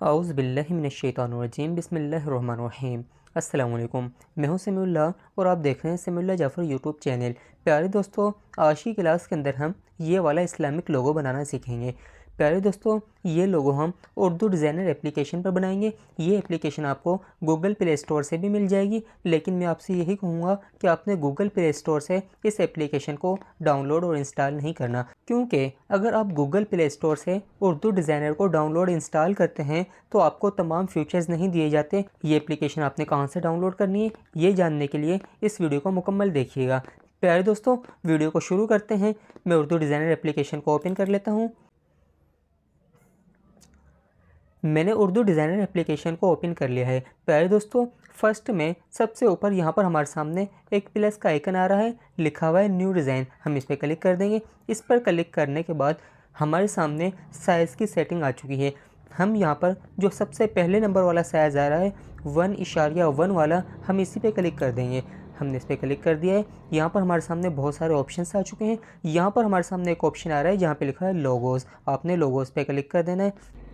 औज़ु बिल्लाहि मिनश्शैतानिर्रजीम बिस्मिल्लाहिर्रहमानिर्रहीम। अस्सलाम वालेकुम, मैं हूं समीउल्लाह और आप देख रहे हैं समीउल्लाह जाफ़र यूट्यूब चैनल। प्यारे दोस्तों, आज की क्लास के अंदर हम ये वाला इस्लामिक लोगो बनाना सीखेंगे। प्यारे दोस्तों, ये लोगो हम उर्दू डिज़ाइनर एप्लीकेशन पर बनाएंगे। ये एप्लीकेशन आपको गूगल प्ले स्टोर से भी मिल जाएगी, लेकिन मैं आपसे यही कहूँगा कि आपने गूगल प्ले स्टोर से इस एप्लीकेशन को डाउनलोड और इंस्टॉल नहीं करना, क्योंकि अगर आप गूगल प्ले स्टोर से उर्दू डिज़ाइनर को डाउनलोड इंस्टॉल करते हैं तो आपको तमाम फीचर्स नहीं दिए जाते। ये एप्लीकेशन आपने कहाँ से डाउनलोड करनी है, ये जानने के लिए इस वीडियो को मुकम्मल देखिएगा। प्यारे दोस्तों, वीडियो को शुरू करते हैं। मैं उर्दू डिज़ाइनर एप्लीकेशन को ओपन कर लेता हूँ। मैंने उर्दू डिज़ाइनर एप्लीकेशन को ओपन कर लिया है। प्यारे दोस्तों, फर्स्ट में सबसे ऊपर यहाँ पर हमारे सामने एक प्लस का आइकन आ रहा है, लिखा हुआ है न्यू डिज़ाइन। हम इस पर क्लिक कर देंगे। इस पर क्लिक करने के बाद हमारे सामने साइज़ की सेटिंग आ चुकी है। हम यहाँ पर जो सबसे पहले नंबर वाला साइज़ आ रहा है 1.1 वाला, हम इसी पे क्लिक कर देंगे। हमने इस पर क्लिक कर दिया है। यहाँ पर हमारे सामने बहुत सारे ऑप्शंस आ चुके हैं। यहाँ पर हमारे सामने एक ऑप्शन आ रहा है जहाँ पे लिखा है लोगोज़। आपने लोगोज़ पे क्लिक कर देना है।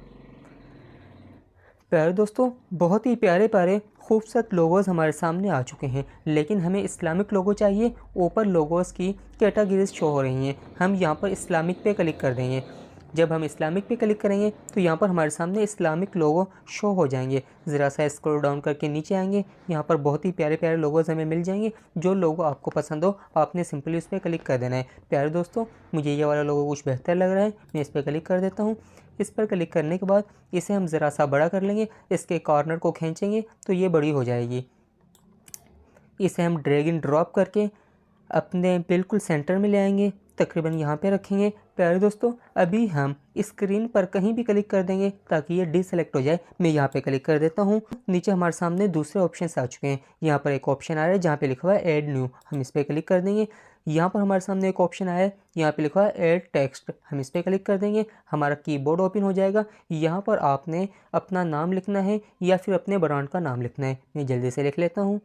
प्यारे दोस्तों, बहुत ही प्यारे प्यारे खूबसूरत लोगोज़ हमारे सामने आ चुके हैं, लेकिन हमें इस्लामिक लोगो चाहिए। ऊपर लोगोज़ की कैटेगरीज शो हो रही हैं। हम यहाँ पर इस्लामिक पे क्लिक कर देंगे। जब हम इस्लामिक पे क्लिक करेंगे तो यहाँ पर हमारे सामने इस्लामिक लोगो शो हो जाएंगे। ज़रा सा स्क्रॉल डाउन करके नीचे आएंगे, यहाँ पर बहुत ही प्यारे प्यारे लोगोज़ हमें मिल जाएंगे। जो लोगो आपको पसंद हो आपने सिंपली उस पर क्लिक कर देना है। प्यारे दोस्तों, मुझे ये वाला लोगो कुछ बेहतर लग रहा है, मैं इस पर क्लिक कर देता हूँ। इस पर क्लिक करने के बाद इसे हम ज़रा सा बड़ा कर लेंगे। इसके कॉर्नर को खींचेंगे तो ये बड़ी हो जाएगी। इसे हम ड्रैग एंड ड्रॉप करके अपने बिल्कुल सेंटर में ले आएंगे, तकरीबन यहाँ पे रखेंगे। प्यारे दोस्तों, अभी हम स्क्रीन पर कहीं भी क्लिक कर देंगे ताकि ये डिसेलेक्ट हो जाए। मैं यहाँ पे क्लिक कर देता हूँ। नीचे हमारे सामने दूसरे ऑप्शन आ चुके हैं। यहाँ पर एक ऑप्शन आ रहा है जहाँ पे लिखा हुआ है ऐड न्यू, हम इस पर क्लिक कर देंगे। यहाँ पर हमारे सामने एक ऑप्शन आया है, यहाँ पे लिखा है ऐड टेक्स्ट, हम इस पर क्लिक कर देंगे। हमारा कीबोर्ड ओपन हो जाएगा। यहाँ पर आपने अपना नाम लिखना है या फिर अपने ब्रांड का नाम लिखना है। मैं जल्दी से लिख लेता हूँ।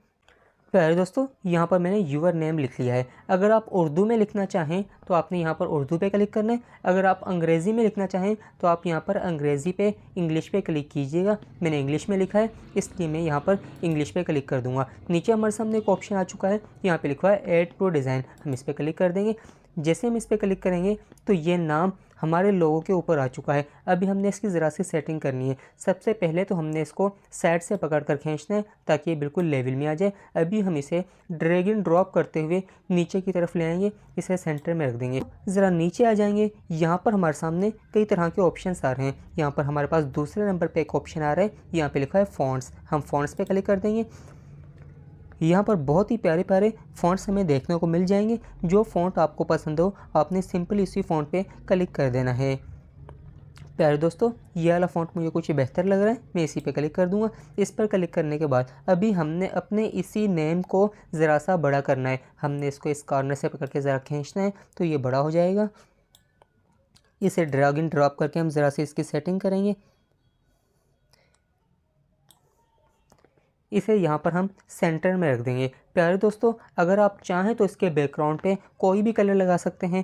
प्यारे दोस्तों, यहाँ पर मैंने यूर नेम लिख लिया है। अगर आप उर्दू में लिखना चाहें तो आपने यहाँ पर उर्दू पे क्लिक करना है। अगर आप अंग्रेज़ी में लिखना चाहें तो आप यहाँ पर अंग्रेज़ी पे इंग्लिश पे क्लिक कीजिएगा। मैंने इंग्लिश में लिखा है, इसलिए मैं यहाँ पर इंग्लिश पे क्लिक कर दूँगा। नीचे हमारे सामने एक ऑप्शन आ चुका है, यहाँ पे लिखा है ऐड टू डिज़ाइन, हम इस पर क्लिक कर देंगे। जैसे हम इस पर क्लिक करेंगे तो ये नाम हमारे लोगों के ऊपर आ चुका है। अभी हमने इसकी ज़रा सी सेटिंग करनी है। सबसे पहले तो हमने इसको साइड से पकड़ कर खींचना है ताकि ये बिल्कुल लेवल में आ जाए। अभी हम इसे ड्रैग एंड ड्रॉप करते हुए नीचे की तरफ ले आएंगे, इसे सेंटर में रख देंगे। ज़रा नीचे आ जाएंगे। यहाँ पर हमारे सामने कई तरह के ऑप्शंस आ रहे हैं। यहाँ पर हमारे पास दूसरे नंबर पर एक ऑप्शन आ रहा है, यहाँ पर लिखा है फ़ॉन्ट्स, हम फ़ॉन्ट्स पर क्लिक कर देंगे। यहाँ पर बहुत ही प्यारे प्यारे फ़ॉन्ट्स हमें देखने को मिल जाएंगे। जो फ़ॉन्ट आपको पसंद हो आपने सिंपली इसी फ़ॉन्ट पे क्लिक कर देना है। प्यारे दोस्तों, ये वाला फ़ॉन्ट मुझे कुछ बेहतर लग रहा है, मैं इसी पे क्लिक कर दूंगा। इस पर क्लिक करने के बाद अभी हमने अपने इसी नेम को ज़रा सा बड़ा करना है। हमने इसको इस कॉर्नर से पकड़ के ज़रा खींचना है तो ये बड़ा हो जाएगा। इसे ड्रैग एंड ड्रॉप करके हम ज़रा सी इसकी सेटिंग करेंगे। इसे यहाँ पर हम सेंटर में रख देंगे। प्यारे दोस्तों, अगर आप चाहें तो इसके बैकग्राउंड पे कोई भी कलर लगा सकते हैं।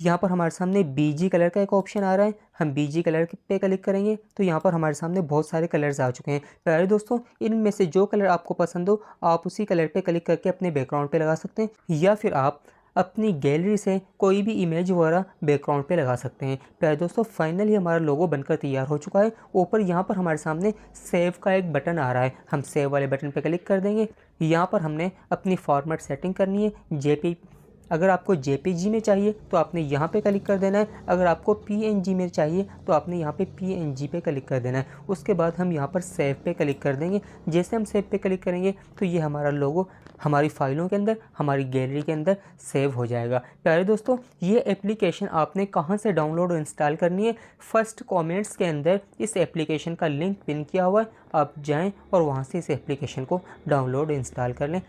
यहाँ पर हमारे सामने बीजी कलर का एक ऑप्शन आ रहा है, हम बीजी कलर पे क्लिक करेंगे तो यहाँ पर हमारे सामने बहुत सारे कलर्स आ चुके हैं। प्यारे दोस्तों, इनमें से जो कलर आपको पसंद हो आप उसी कलर पे क्लिक करके अपने बैकग्राउंड पे लगा सकते हैं, या फिर आप अपनी गैलरी से कोई भी इमेज वगैरह बैकग्राउंड पे लगा सकते हैं। प्यारे दोस्तों, फाइनली हमारा लोगो बनकर तैयार हो चुका है। ऊपर यहाँ पर हमारे सामने सेव का एक बटन आ रहा है, हम सेव वाले बटन पे क्लिक कर देंगे। यहाँ पर हमने अपनी फॉर्मेट सेटिंग करनी है। जेपी अगर आपको जेपीजी में चाहिए तो आपने यहाँ पे क्लिक कर देना है। अगर आपको पीएनजी में चाहिए तो आपने यहाँ पे पीएनजी पे क्लिक कर देना है। उसके बाद हम यहाँ पर सेव पे क्लिक कर देंगे। जैसे हम सेव पे क्लिक करेंगे तो ये हमारा लोगो हमारी फाइलों के अंदर, हमारी गैलरी के अंदर सेव हो जाएगा। प्यारे दोस्तों, ये एप्लीकेशन आपने कहाँ से डाउनलोड और इंस्टॉल करनी है, फर्स्ट कमेंट्स के अंदर इस एप्लीकेशन का लिंक पिन किया हुआ है। आप जाएँ और वहाँ से इस एप्लीकेशन को डाउनलोड इंस्टॉल कर लें।